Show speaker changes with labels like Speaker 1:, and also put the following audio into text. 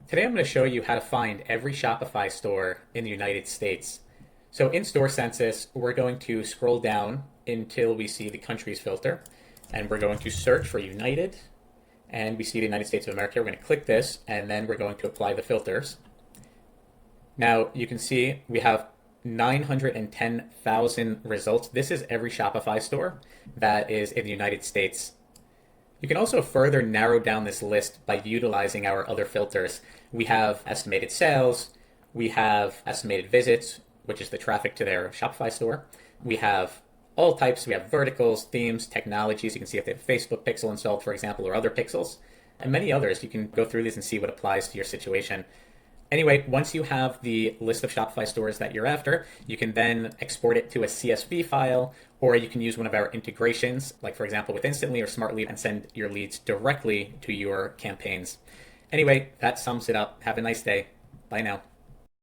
Speaker 1: Today I'm going to show you how to find every Shopify store in the United States. So in StoreCensus, we're going to scroll down until we see the countries filter, and we're going to search for United, and we see the United States of America. We're going to click this, and then we're going to apply the filters. Now you can see we have 910,000 results. This is every Shopify store that is in the United States. You can also further narrow down this list by utilizing our other filters. We have estimated sales, we have estimated visits, which is the traffic to their Shopify store. We have all types, we have verticals, themes, technologies. You can see if they have a Facebook pixel installed, for example, or other pixels, and many others. You can go through these and see what applies to your situation. Anyway, once you have the list of Shopify stores that you're after, you can then export it to a CSV file, or you can use one of our integrations, like for example with Instantly or Smartly, and send your leads directly to your campaigns. Anyway, that sums it up. Have a nice day. Bye now.